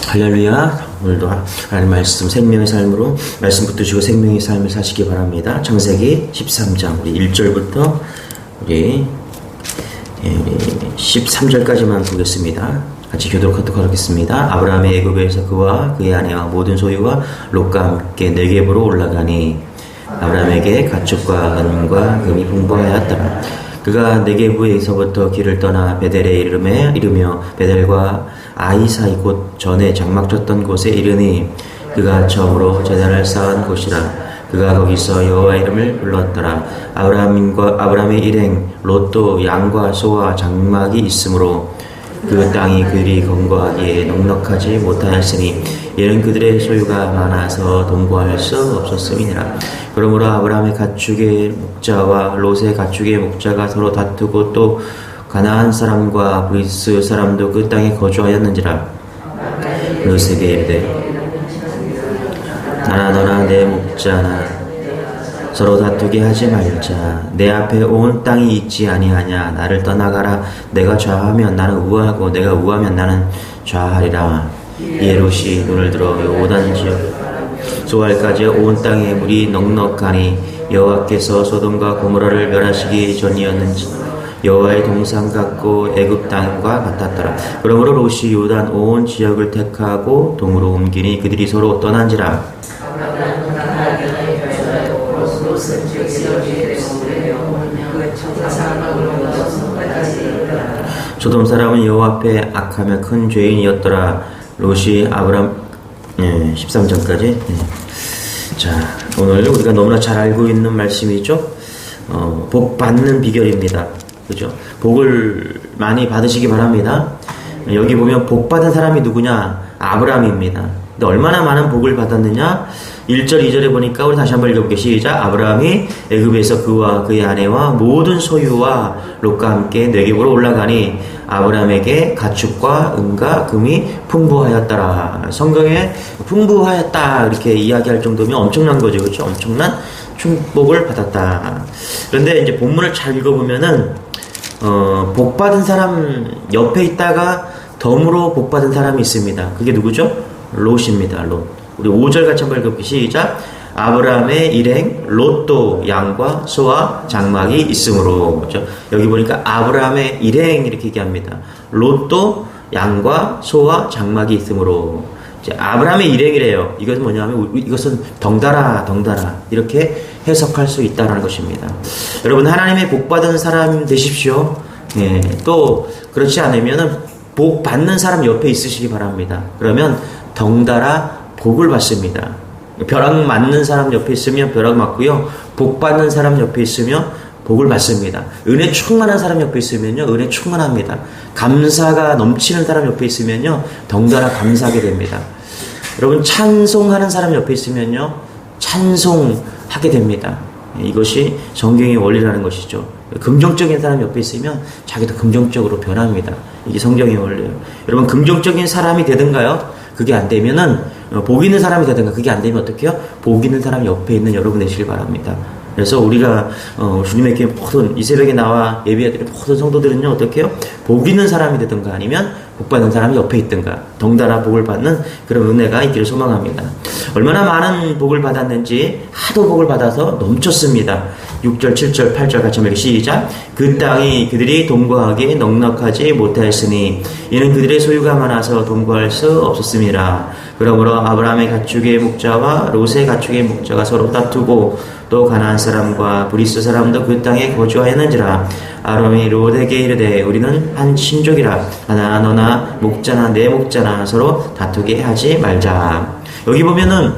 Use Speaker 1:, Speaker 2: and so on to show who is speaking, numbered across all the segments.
Speaker 1: 할렐루야. 오늘도 하나님 말씀 생명의 삶으로 말씀 붙드시고 생명의 삶을 사시기 바랍니다. 창세기 13장 우리 1절부터 우리 13절까지만 보겠습니다. 같이 교독하도록 하겠습니다. 아브라함의 애굽에서 그와 그의 아내와 모든 소유가 롯과 함께 네겝으로 올라가니 아브라함에게 가축과 은과 금이 풍부하였더라. 그가 네겝에서부터 길을 떠나 베델에 이르며 베델과 아이 사이 곧 전에 장막 쳤던 곳에 이르니 그가 처음으로 제단을 쌓은 곳이라. 그가 거기서 여호와 이름을 불렀더라. 아브라함의 일행 롯도 양과 소와 장막이 있으므로 그 땅이 그들이 건거하기에 넉넉하지 못하였으니 이는 그들의 소유가 많아서 동거할 수 없었음이니라. 그러므로 아브라함의 가축의 목자와 롯의 가축의 목자가 서로 다투고 또 가나안 사람과 브리스 사람도 그 땅에 거주하였는지라. 롯에게 이르되 나나 너나 내 목자나 서로 다투게 하지 말자. 내 앞에 온 땅이 있지 아니하냐. 나를 떠나가라. 내가 좌하면 나는 우하고 내가 우하면 나는 좌하리라. 이에 롯이 눈을 들어 요단 지역 소알까지 온 땅에 물이 넉넉하니 여호와께서 소돔과 고모라를 멸하시기 전이었는지 여호와의 동상 같고 애굽 땅과 같았더라. 그러므로 롯이 요단 온 지역을 택하고 동으로 옮기니 그들이 서로 떠난지라. 소돔 사람은 여호와 앞에 악하며 큰 죄인이었더라. 롯이 아브람 13절까지. 자, 오늘 우리가 너무나 잘 알고 있는 말씀이죠. 복 받는 비결입니다. 그죠? 복을 많이 받으시기 바랍니다. 여기 보면 복 받은 사람이 누구냐? 아브라함입니다. 근데 얼마나 많은 복을 받았느냐? 1절, 2절에 보니까 우리 다시 한번 읽어볼게요. 시작. 아브라함이 애굽에서 그와 그의 아내와 모든 소유와 롯과 함께 네겝으로 올라가니 아브라함에게 가축과 은과 금이 풍부하였더라. 성경에 풍부하였다 이렇게 이야기할 정도면 엄청난 거죠. 그렇죠? 엄청난 축복을 받았다. 그런데 이제 본문을 잘 읽어보면은 복 받은 사람 옆에 있다가 덤으로 복 받은 사람이 있습니다. 그게 누구죠? 롯입니다. 롯. 우리 5절 같이 한번 읽어볼게요. 시작. 아브라함의 일행 롯도 양과 소와 장막이 있으므로. 그렇죠? 여기 보니까 아브라함의 일행 이렇게 얘기합니다. 롯도 양과 소와 장막이 있으므로. 이제 아브라함의 일행이래요. 이것은 뭐냐면 이것은 덩달아 이렇게 해석할 수 있다는 것입니다. 여러분 하나님의 복 받은 사람 되십시오. 예, 또 그렇지 않으면은 복 받는 사람 옆에 있으시기 바랍니다. 그러면 덩달아 복을 받습니다. 벼락 맞는 사람 옆에 있으면 벼락 맞고요. 복 받는 사람 옆에 있으면 복을 받습니다. 은혜 충만한 사람 옆에 있으면요. 은혜 충만합니다. 감사가 넘치는 사람 옆에 있으면요. 덩달아 감사하게 됩니다. 여러분 찬송하는 사람 옆에 있으면요. 찬송하게 됩니다. 이것이 성경의 원리라는 것이죠. 긍정적인 사람 옆에 있으면 자기도 긍정적으로 변합니다. 이게 성경의 원리예요. 여러분 긍정적인 사람이 되든가요? 그게 안 되면은 복 있는 사람이 되든가. 그게 안 되면 어떡해요? 복 있는 사람 옆에 있는 여러분 되시길 바랍니다. 그래서 우리가 주님의 교회 모든 이 새벽에 나와 예배드리는 모든 성도들은요 어떻게 해요? 복 있는 사람이 되든가 아니면 복 받는 사람이 옆에 있든가 덩달아 복을 받는 그런 은혜가 있기를 소망합니다. 얼마나 많은 복을 받았는지 하도 복을 받아서 넘쳤습니다. 6절, 7절, 8절 같이 한번 시작. 그 땅이 그들이 동거하기에 넉넉하지 못하였으니 이는 그들의 소유가 많아서 동거할 수 없었음이라. 그러므로 아브라함의 가축의 목자와 롯의 가축의 목자가 서로 다투고 또 가나안 사람과 브리스 사람도 그 땅에 거주하였는지라. 아브라함이 롯에게 이르되 우리는 한 친족이라. 하나 너나 목자나 내 목자나 서로 다투게 하지 말자. 여기 보면은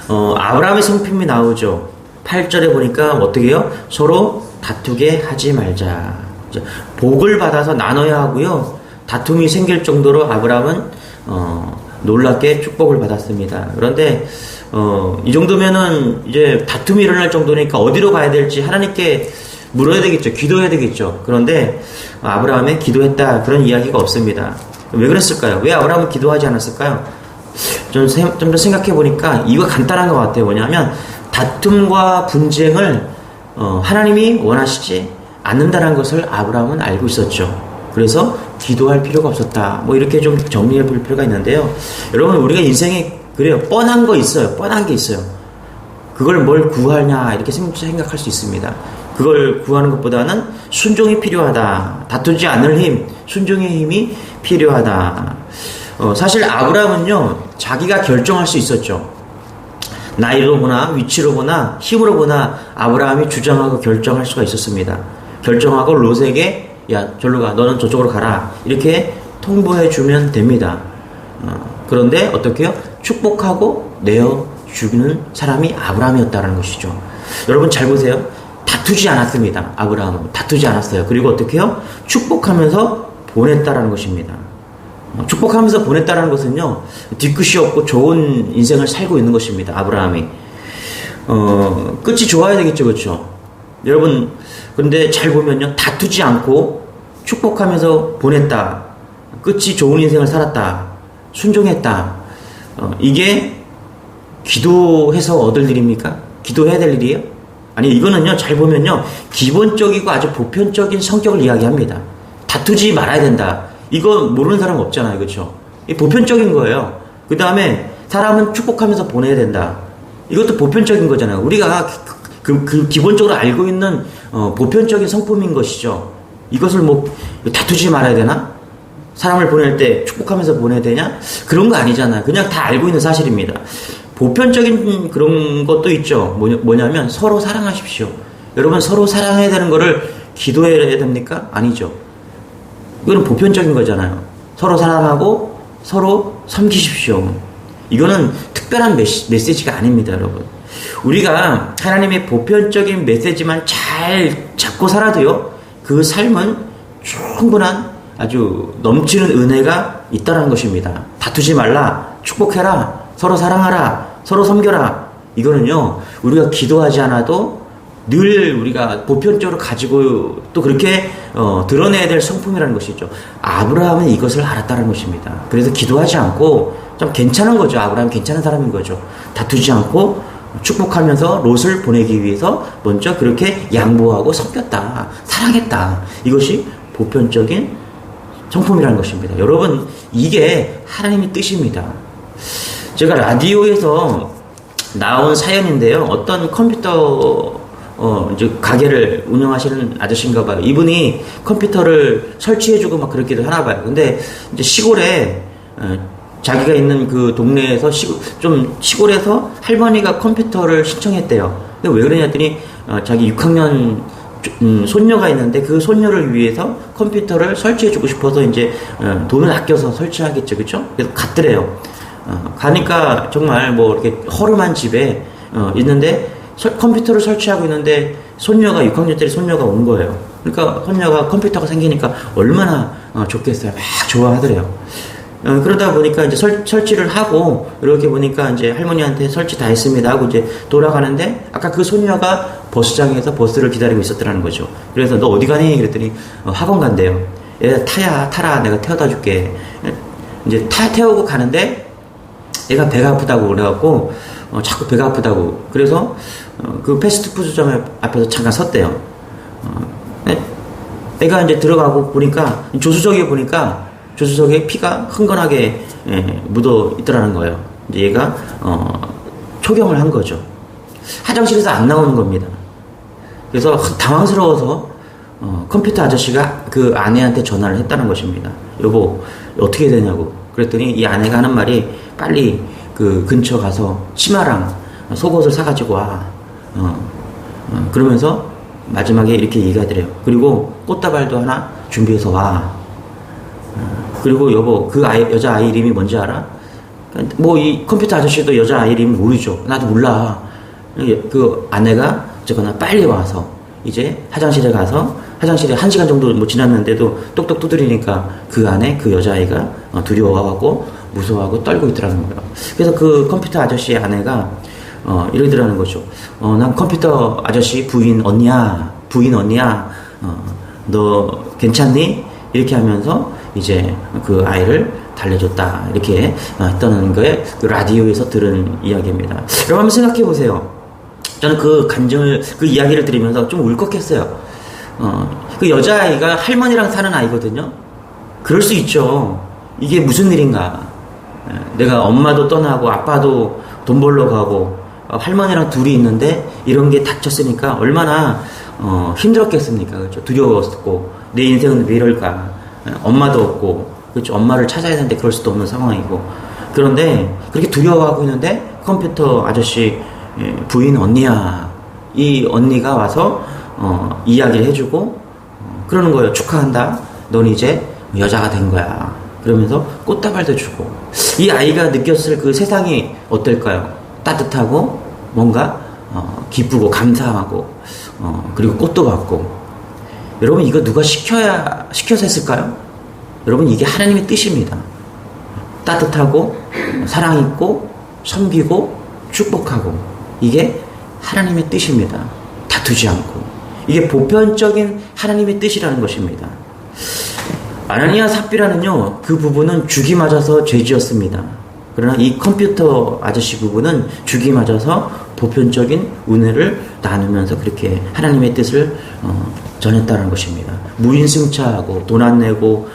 Speaker 1: 아브라함의 성품이 나오죠. 8절에 보니까 어떻게 해요? 서로 다투게 하지 말자. 복을 받아서 나눠야 하고요. 다툼이 생길 정도로 아브라함은 놀랍게 축복을 받았습니다. 그런데 이 정도면은 이제 다툼이 일어날 정도니까 어디로 가야 될지 하나님께 물어야 되겠죠. 기도해야 되겠죠. 그런데 아브라함이 기도했다 그런 이야기가 없습니다. 왜 그랬을까요? 왜 아브라함은 기도하지 않았을까요? 좀 더 생각해 보니까 이거 간단한 것 같아요. 뭐냐면 다툼과 분쟁을 하나님이 원하시지 않는다는 것을 아브라함은 알고 있었죠. 그래서 기도할 필요가 없었다. 뭐 이렇게 좀 정리해 볼 필요가 있는데요. 여러분, 우리가 인생에 그래요. 뻔한 거 있어요. 뻔한 게 있어요. 그걸 뭘 구하냐 이렇게 생각할 수 있습니다. 그걸 구하는 것보다는 순종이 필요하다. 다투지 않을 힘, 순종의 힘이 필요하다. 사실 아브라함은요, 자기가 결정할 수 있었죠. 나이로 보나 위치로 보나 힘으로 보나 아브라함이 주장하고 결정할 수가 있었습니다. 결정하고 롯에게 야 절로 가, 너는 저쪽으로 가라, 이렇게 통보해 주면 됩니다. 그런데 어떻게 해요? 축복하고 내어주는 사람이 아브라함이었다는 것이죠. 여러분 잘 보세요. 다투지 않았습니다. 아브라함은 다투지 않았어요. 그리고 어떻게 해요? 축복하면서 보냈다라는 것입니다. 축복하면서 보냈다는 것은요, 뒤끝이 없고 좋은 인생을 살고 있는 것입니다. 아브라함이. 끝이 좋아야 되겠죠. 그렇죠? 여러분, 그런데 잘 보면요, 다투지 않고 축복하면서 보냈다. 끝이 좋은 인생을 살았다. 순종했다. 이게 기도해서 얻을 일입니까? 기도해야 될 일이에요? 아니, 이거는요, 잘 보면요, 기본적이고 아주 보편적인 성격을 이야기합니다. 다투지 말아야 된다. 이거 모르는 사람 없잖아요. 그렇죠? 이 보편적인 거예요. 그 다음에 사람은 축복하면서 보내야 된다. 이것도 보편적인 거잖아요. 우리가 그 기본적으로 알고 있는 보편적인 성품인 것이죠. 이것을 뭐 다투지 말아야 되나? 사람을 보낼 때 축복하면서 보내야 되냐? 그런 거 아니잖아요. 그냥 다 알고 있는 사실입니다. 보편적인 그런 것도 있죠. 뭐냐면 서로 사랑하십시오. 여러분, 서로 사랑해야 되는 거를 기도해야 됩니까? 아니죠. 이거는 보편적인 거잖아요. 서로 사랑하고 서로 섬기십시오. 이거는 특별한 메시지가 아닙니다, 여러분. 우리가 하나님의 보편적인 메시지만 잘 잡고 살아도요, 그 삶은 충분한 아주 넘치는 은혜가 있다는 것입니다. 다투지 말라, 축복해라, 서로 사랑하라, 서로 섬겨라. 이거는요, 우리가 기도하지 않아도 늘 우리가 보편적으로 가지고 또 그렇게 드러내야 될 성품이라는 것이죠. 아브라함은 이것을 알았다는 것입니다. 그래서 기도하지 않고 좀 괜찮은 거죠. 아브라함 괜찮은 사람인 거죠. 다투지 않고 축복하면서 롯을 보내기 위해서 먼저 그렇게 양보하고 섬겼다, 사랑했다. 이것이 보편적인 성품이라는 것입니다. 여러분, 이게 하나님의 뜻입니다. 제가 라디오에서 나온 사연인데요. 어떤 컴퓨터 이제 가게를 운영하시는 아저씨인가 봐요. 이분이 컴퓨터를 설치해주고 막 그렇기도 하나 봐요. 근데 이제 시골에 자기가 있는 그 동네에서 좀 시골에서 할머니가 컴퓨터를 신청했대요. 근데 왜 그러냐 했더니 자기 6학년 손녀가 있는데 그 손녀를 위해서 컴퓨터를 설치해주고 싶어서 이제 돈을 아껴서 설치하겠죠, 그렇죠? 그래서 갔더래요. 가니까 정말 뭐 이렇게 허름한 집에 있는데 컴퓨터를 설치하고 있는데 손녀가 6학년짜리 손녀가 온 거예요. 그러니까 손녀가 컴퓨터가 생기니까 얼마나 좋겠어요. 막 좋아하더래요. 그러다 보니까 이제 설치를 하고 이렇게 보니까 이제 할머니한테 설치 다 했습니다 하고 이제 돌아가는데 아까 그 손녀가 버스장에서 버스를 기다리고 있었더라는 거죠. 그래서 너 어디 가니? 그랬더니 학원 간대요. 얘 타라 내가 태워다 줄게. 이제 태우고 가는데 얘가 배가 아프다고 그래갖고 자꾸 배가 아프다고 그래서 그 패스트푸드점 앞에서 잠깐 섰대요. 애가 이제 들어가고 보니까 조수석에 보니까 조수석에 피가 흥건하게 묻어 있더라는 거예요. 이제 얘가 초경을 한 거죠. 화장실에서 안 나오는 겁니다. 그래서 당황스러워서 컴퓨터 아저씨가 그 아내한테 전화를 했다는 것입니다. 여보, 어떻게 되냐고. 그랬더니 이 아내가 하는 말이 빨리 그 근처 가서 치마랑 속옷을 사가지고 와. 그러면서 마지막에 이렇게 얘기하더래요. 그리고 꽃다발도 하나 준비해서 와. 그리고 여보, 그 여자아이 이름이 뭔지 알아? 뭐 이 컴퓨터 아저씨도 여자아이 이름이 모르죠. 나도 몰라. 그 아내가 어쨌거나 빨리 와서 이제 화장실에 가서 화장실에 1시간 정도 뭐 지났는데도 똑똑 두드리니까 그 안에 그 여자아이가 두려워하고 무서워하고 떨고 있더라는 거예요. 그래서 그 컴퓨터 아저씨의 아내가 이러더라는 거죠. 난 컴퓨터 아저씨 부인 언니야. 너 괜찮니? 이렇게 하면서 이제 그 아이를 달래줬다. 이렇게 했다는 거에 그 라디오에서 들은 이야기입니다. 여러분 한번 생각해 보세요. 저는 그 이야기를 들으면서 좀 울컥했어요. 그 여자아이가 할머니랑 사는 아이거든요. 그럴 수 있죠. 이게 무슨 일인가. 내가 엄마도 떠나고 아빠도 돈 벌러 가고 할머니랑 둘이 있는데 이런 게 닥쳤으니까 얼마나 힘들었겠습니까? 그렇죠? 두려웠고 내 인생은 왜 이럴까? 엄마도 없고 그렇죠? 엄마를 찾아야 되는데 그럴 수도 없는 상황이고 그런데 그렇게 두려워하고 있는데 컴퓨터 아저씨 부인 언니야 이 언니가 와서 이야기를 해주고 그러는 거예요. 축하한다. 넌 이제 여자가 된 거야. 그러면서 꽃다발도 주고 이 아이가 느꼈을 그 세상이 어떨까요? 따뜻하고 뭔가 기쁘고 감사하고 그리고 꽃도 받고 여러분 이거 누가 시켜서 했을까요? 여러분 이게 하나님의 뜻입니다. 따뜻하고 사랑 있고 섬기고 축복하고 이게 하나님의 뜻입니다. 다투지 않고 이게 보편적인 하나님의 뜻이라는 것입니다. 아나니아 삽비라는요 그 부부는 죽이 맞아서 죄지었습니다. 그러나 이 컴퓨터 아저씨 부부는 죽이 맞아서 보편적인 은혜를 나누면서 그렇게 하나님의 뜻을 전했다는 것입니다. 무인승차하고 돈 안 내고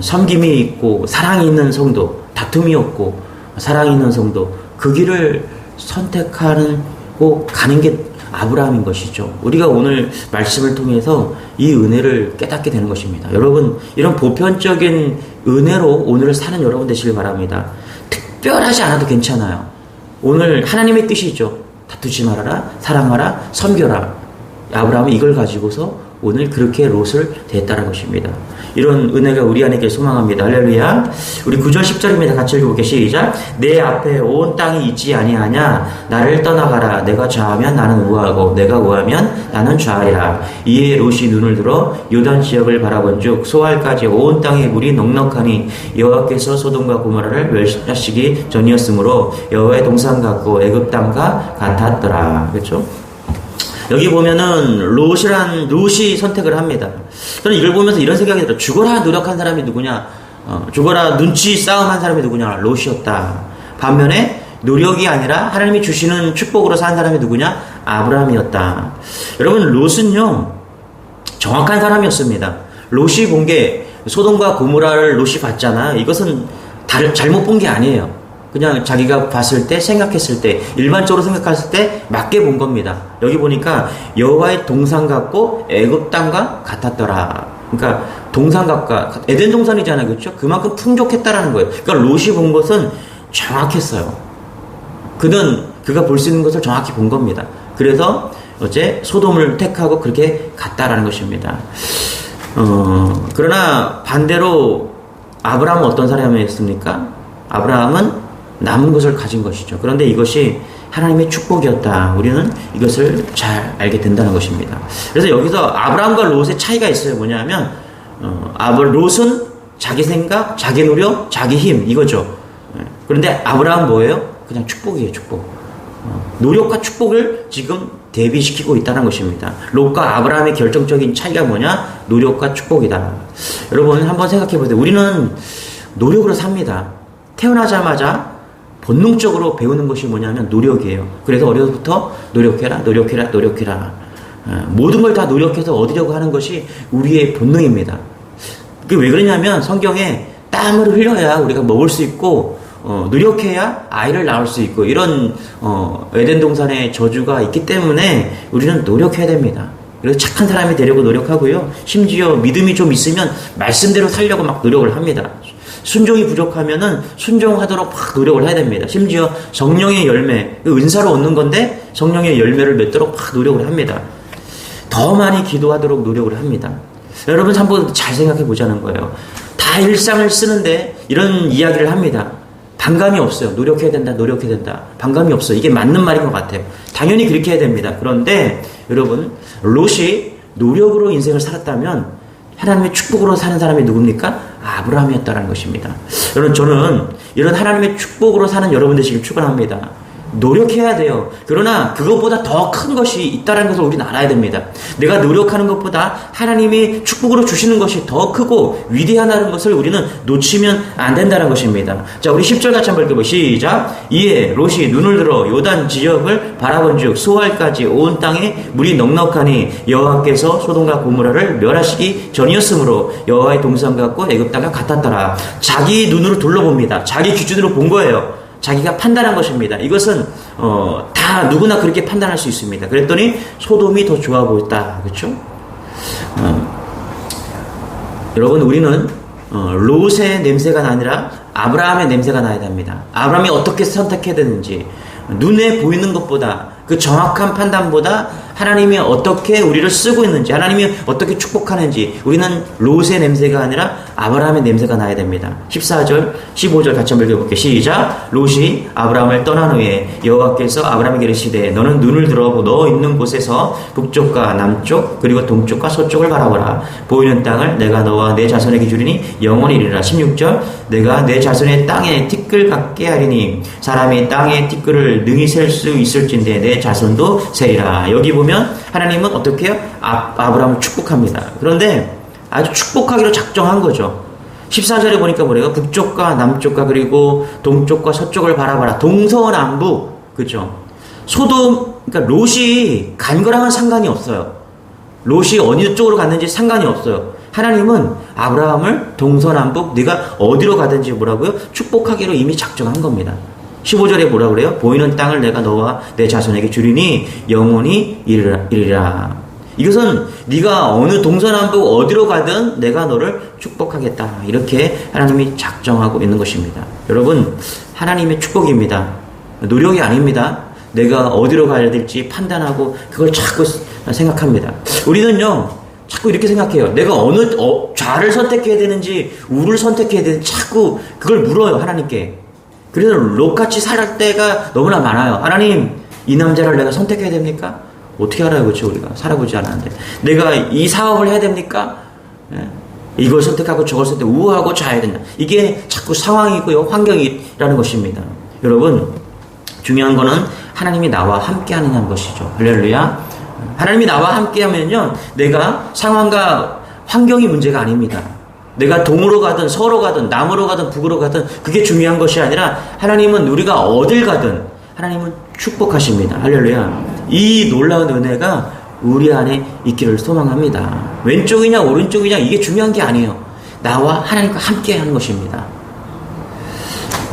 Speaker 1: 섬김이 있고 사랑이 있는 성도, 다툼이 없고 사랑이 있는 성도 그 길을 선택하고 가는 게 아브라함인 것이죠. 우리가 오늘 말씀을 통해서 이 은혜를 깨닫게 되는 것입니다. 여러분 이런 보편적인 은혜로 오늘을 사는 여러분 되시길 바랍니다. 특별하지 않아도 괜찮아요. 오늘 하나님의 뜻이죠. 다투지 말아라, 사랑하라, 섬겨라. 아브라함은 이걸 가지고서 오늘 그렇게 롯을 대했다는 것입니다. 이런 은혜가 우리 안에 있길 소망합니다. 할렐루야. 우리 9절 10절입니다. 같이 읽어볼게요. 시작. 내 앞에 온 땅이 있지 아니하냐. 나를 떠나가라. 내가 좌하면 나는 우하고 내가 우하면 나는 좌하리라. 이에 롯이 눈을 들어 요단 지역을 바라본즉 소알까지 온 땅에 물이 넉넉하니 여호와께서 소돔과 고모라를 멸시하시기 전이었으므로 여호와의 동산 같고 애굽 땅과 같았더라. 그렇죠? 여기 보면은 롯이 선택을 합니다. 저는 이걸 보면서 이런 생각이 들어요. 죽어라 노력한 사람이 누구냐? 죽어라 눈치 싸움한 사람이 누구냐? 롯이었다. 반면에 노력이 아니라 하나님이 주시는 축복으로 산 사람이 누구냐? 아브라함이었다. 여러분 롯은요 정확한 사람이었습니다. 롯이 본 게 소돔과 고모라를 롯이 봤잖아요. 이것은 잘못 본 게 아니에요. 그냥 자기가 봤을 때 생각했을 때 일반적으로 생각했을 때 맞게 본 겁니다. 여기 보니까 여호와의 동산 같고 애굽 땅과 같았더라. 그러니까 동산 같과 에덴 동산이잖아요. 그렇죠? 그만큼 풍족했다라는 거예요. 그러니까 롯이 본 것은 정확했어요. 그가 볼 수 있는 것을 정확히 본 겁니다. 그래서 어제 소돔을 택하고 그렇게 갔다라는 것입니다. 그러나 반대로 아브라함은 어떤 사람이었습니까? 아브라함은 남은 것을 가진 것이죠. 그런데 이것이 하나님의 축복이었다. 우리는 이것을 잘 알게 된다는 것입니다. 그래서 여기서 아브라함과 롯의 차이가 있어요. 뭐냐면 롯은 자기 생각, 자기 노력, 자기 힘 이거죠. 그런데 아브라함은 뭐예요? 그냥 축복이에요. 축복. 노력과 축복을 지금 대비시키고 있다는 것입니다. 롯과 아브라함의 결정적인 차이가 뭐냐? 노력과 축복이다. 여러분 한번 생각해 보세요. 우리는 노력으로 삽니다. 태어나자마자 본능적으로 배우는 것이 뭐냐면 노력이에요. 그래서 어려서부터 노력해라. 모든 걸 다 노력해서 얻으려고 하는 것이 우리의 본능입니다. 그게 왜 그러냐면 성경에 땀을 흘려야 우리가 먹을 수 있고 노력해야 아이를 낳을 수 있고 이런 에덴 동산의 저주가 있기 때문에 우리는 노력해야 됩니다. 그래서 착한 사람이 되려고 노력하고요. 심지어 믿음이 좀 있으면 말씀대로 살려고 막 노력을 합니다. 순종이 부족하면은 순종하도록 막 노력을 해야 됩니다. 심지어 성령의 열매, 은사로 얻는 건데 성령의 열매를 맺도록 막 노력을 합니다. 더 많이 기도하도록 노력을 합니다. 여러분 한번 잘 생각해 보자는 거예요. 다 일상을 쓰는데 이런 이야기를 합니다. 반감이 없어요. 노력해야 된다. 반감이 없어요. 이게 맞는 말인 것 같아요. 당연히 그렇게 해야 됩니다. 그런데 여러분 롯이 노력으로 인생을 살았다면 하나님의 축복으로 사는 사람이 누굽니까? 아브라함이었다는 것입니다. 여러분 저는 이런 하나님의 축복으로 사는 여러분 되시길 축원합니다. 노력해야 돼요. 그러나 그것보다 더 큰 것이 있다는 것을 우리는 알아야 됩니다. 내가 노력하는 것보다 하나님이 축복으로 주시는 것이 더 크고 위대하다는 것을 우리는 놓치면 안 된다는 것입니다. 자, 우리 10절 같이 한번 읽어보시죠. 시작. 이에 롯이 눈을 들어 요단 지역을 바라본즉 소알까지 온 땅에 물이 넉넉하니 여호와께서 소돔과 고모라를 멸하시기 전이었으므로 여호와의 동산 같고 애굽 땅과 같았더라. 자기 눈으로 둘러봅니다. 자기 기준으로 본 거예요. 자기가 판단한 것입니다. 이것은 다 누구나 그렇게 판단할 수 있습니다. 그랬더니 소돔이 더 좋아 보였다. 그렇죠? 여러분, 우리는 롯의 냄새가 아니라 아브라함의 냄새가 나야 됩니다. 아브라함이 어떻게 선택해야 되는지, 눈에 보이는 것보다, 그 정확한 판단보다 하나님이 어떻게 우리를 쓰고 있는지, 하나님이 어떻게 축복하는지, 우리는 롯의 냄새가 아니라 아브라함의 냄새가 나야 됩니다. 14절, 15절 같이 한번 읽어볼게요. 시작. 롯이 아브라함을 떠난 후에 여호와께서 아브라함에게 이르시되 너는 눈을 들어 너 있는 곳에서 북쪽과 남쪽 그리고 동쪽과 서쪽을 바라보라. 보이는 땅을 내가 너와 내 자손에게 주리니 영원히 이르리라. 16절, 내가 내 자손의 땅에 티끌 같게 하리니 사람이 땅에 티끌을 능히 셀 수 있을진데 내 자손도 세리라. 여기 보면 하나님은 어떻게 해요? 아브라함을 축복합니다. 그런데 아주 축복하기로 작정한 거죠. 14절에 보니까 뭐래요? 북쪽과 남쪽과 그리고 동쪽과 서쪽을 바라봐라. 동서남북. 그죠? 소돔, 그러니까 롯이 간 거랑은 상관이 없어요. 롯이 어느 쪽으로 갔는지 상관이 없어요. 하나님은 아브라함을 동서남북 네가 어디로 가든지 뭐라고요? 축복하기로 이미 작정한 겁니다. 15절에 뭐라 그래요? 보이는 땅을 내가 너와 내 자손에게 주리니 영원히 이르리라. 이것은 네가 어느 동서남북 어디로 가든 내가 너를 축복하겠다. 이렇게 하나님이 작정하고 있는 것입니다. 여러분, 하나님의 축복입니다. 노력이 아닙니다. 내가 어디로 가야 될지 판단하고 그걸 자꾸 생각합니다. 우리는요, 자꾸 이렇게 생각해요. 내가 어느 좌를 선택해야 되는지 우를 선택해야 되는지 자꾸 그걸 물어요, 하나님께. 그래서 롯같이 살 때가 너무나 많아요. 하나님, 이 남자를 내가 선택해야 됩니까? 어떻게 알아요, 그렇죠? 우리가 살아보지 않았는데. 내가 이 사업을 해야 됩니까? 예? 이걸 선택하고 저걸 선택, 우하고 좌야 된다. 이게 자꾸 상황이고요, 환경이라는 것입니다. 여러분, 중요한 거는 하나님이 나와 함께 하느냐는 것이죠. 할렐루야. 하나님이 나와 함께 하면요, 내가 상황과 환경이 문제가 아닙니다. 내가 동으로 가든 서로 가든 남으로 가든 북으로 가든 그게 중요한 것이 아니라 하나님은 우리가 어딜 가든 하나님은 축복하십니다. 할렐루야. 이 놀라운 은혜가 우리 안에 있기를 소망합니다. 왼쪽이냐 오른쪽이냐 이게 중요한 게 아니에요. 나와 하나님과 함께 하는 것입니다.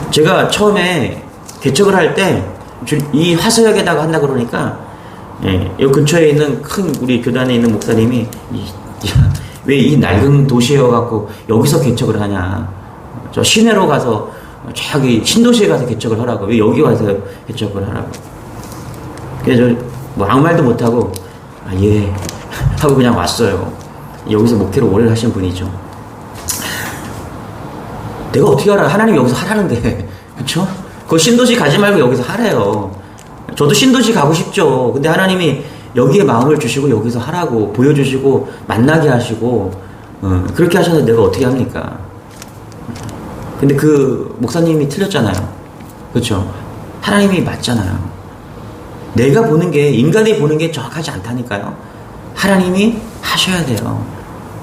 Speaker 1: 제가 처음에 개척을 할 때 이 화서역에다가 한다고 그러니까 이 근처에 있는 큰 우리 교단에 있는 목사님이 왜 이 낡은 도시여갖고 여기서 개척을 하냐. 저 시내로 가서 저기 신도시에 가서 개척을 하라고. 왜 여기 와서 개척을 하라고. 그래서 뭐 아무 말도 못하고 예 하고 그냥 왔어요. 여기서 목회를 오래 하신 분이죠. 내가 어떻게 알아? 하나님 여기서 하라는데. 그쵸? 그 신도시 가지 말고 여기서 하래요. 저도 신도시 가고 싶죠. 근데 하나님이 여기에 마음을 주시고 여기서 하라고 보여주시고 만나게 하시고 그렇게 하셨는데 내가 어떻게 합니까? 근데 그 목사님이 틀렸잖아요. 그렇죠? 하나님이 맞잖아요. 내가 보는 게 인간이 보는 게 정확하지 않다니까요. 하나님이 하셔야 돼요.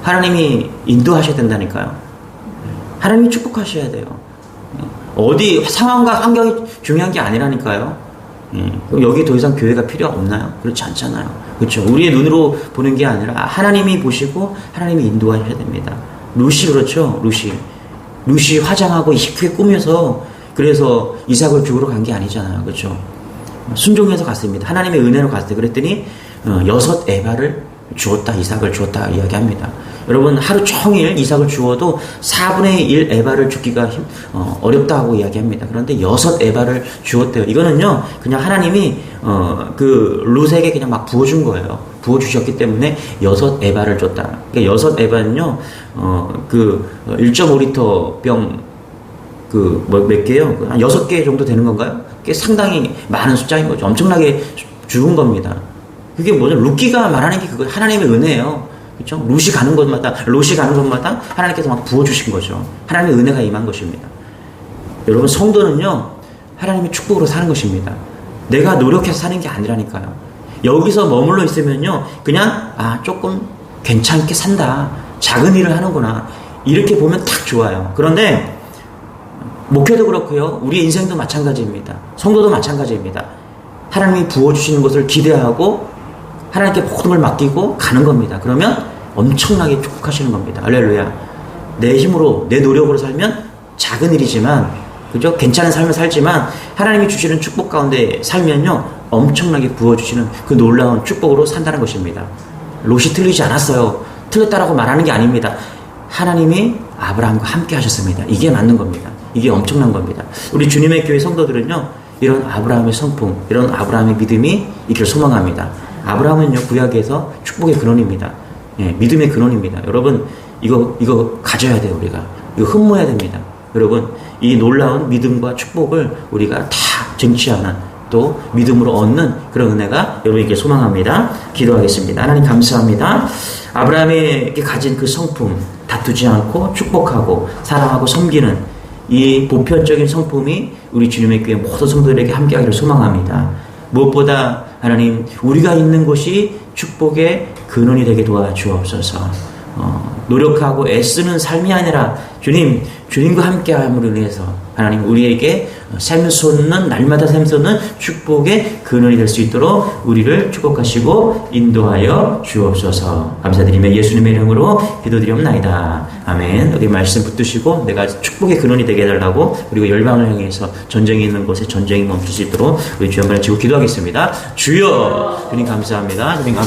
Speaker 1: 하나님이 인도하셔야 된다니까요. 하나님이 축복하셔야 돼요. 어디 상황과 환경이 중요한 게 아니라니까요. 그럼 여기 더 이상 교회가 필요 없나요? 그렇지 않잖아요. 그렇죠. 우리의 눈으로 보는 게 아니라 하나님이 보시고 하나님이 인도하셔야 됩니다. 룻이 그렇죠. 룻이 화장하고 이쁘게 꾸며서 그래서 이삭을 죽으러 간 게 아니잖아요. 그렇죠. 순종해서 갔습니다. 하나님의 은혜로 갔어요. 그랬더니 6 에바를 주었다, 이삭을 주었다 이야기합니다. 여러분, 하루 종일 이삭을 주어도 4분의 1 에바를 주기가 어렵다고 이야기합니다. 그런데 6 에바를 주었대요. 이거는요, 그냥 하나님이 그 룻에게 그냥 막 부어준 거예요. 부어주셨기 때문에 6 에바를 줬다. 그러니까 6 에바는요, 그 1.5리터 병 몇 개요? 한 6개 정도 되는 건가요? 그게 상당히 많은 숫자인 거죠. 엄청나게 죽은 겁니다. 그게 뭐죠? 룻기가 말하는 게 그거 하나님의 은혜예요. 그렇죠? 롯이 가는 곳마다 하나님께서 막 부어주신 거죠. 하나님의 은혜가 임한 것입니다. 여러분, 성도는요, 하나님의 축복으로 사는 것입니다. 내가 노력해서 사는 게 아니라니까요. 여기서 머물러 있으면요, 그냥 조금 괜찮게 산다, 작은 일을 하는구나, 이렇게 보면 딱 좋아요. 그런데 목회도 그렇고요, 우리 인생도 마찬가지입니다. 성도도 마찬가지입니다. 하나님이 부어주시는 것을 기대하고 하나님께 모든 걸 맡기고 가는 겁니다. 그러면 엄청나게 축복하시는 겁니다. 할렐루야. 내 힘으로, 내 노력으로 살면 작은 일이지만, 그죠? 괜찮은 삶을 살지만 하나님이 주시는 축복 가운데 살면요, 엄청나게 부어주시는 그 놀라운 축복으로 산다는 것입니다. 롯이 틀리지 않았어요. 틀렸다라고 말하는 게 아닙니다. 하나님이 아브라함과 함께 하셨습니다. 이게 맞는 겁니다. 이게 엄청난 겁니다. 우리 주님의 교회 성도들은요, 이런 아브라함의 성품, 이런 아브라함의 믿음이 있기를 소망합니다. 아브라함은요, 구약에서 축복의 근원입니다. 예, 믿음의 근원입니다. 여러분, 이거 가져야 돼요. 우리가 이거 흠모해야 됩니다. 여러분, 이 놀라운 믿음과 축복을 우리가 다 쟁취하는, 또 믿음으로 얻는 그런 은혜가 여러분에게 소망합니다. 기도하겠습니다. 하나님 감사합니다. 아브라함에게 가진 그 성품, 다투지 않고 축복하고 사랑하고 섬기는 이 보편적인 성품이 우리 주님의 교회 모든 성도들에게 함께하기를 소망합니다. 무엇보다 하나님, 우리가 있는 곳이 축복의 근원이 되게 도와주옵소서. 노력하고 애쓰는 삶이 아니라 주님과 함께함으로 인해서 하나님, 우리에게 샘솟는, 날마다 샘솟는 축복의 근원이 될 수 있도록 우리를 축복하시고 인도하여 주옵소서. 감사드리며 예수님의 이름으로 기도드리옵나이다. 아멘. 여기 말씀 붙드시고 내가 축복의 근원이 되게 해달라고, 그리고 열방을 향해서 전쟁이 있는 곳에 전쟁이 멈출 수 있도록 우리 주 한번 지고 기도하겠습니다. 주여, 주님 감사합니다. 주님 감사합니다.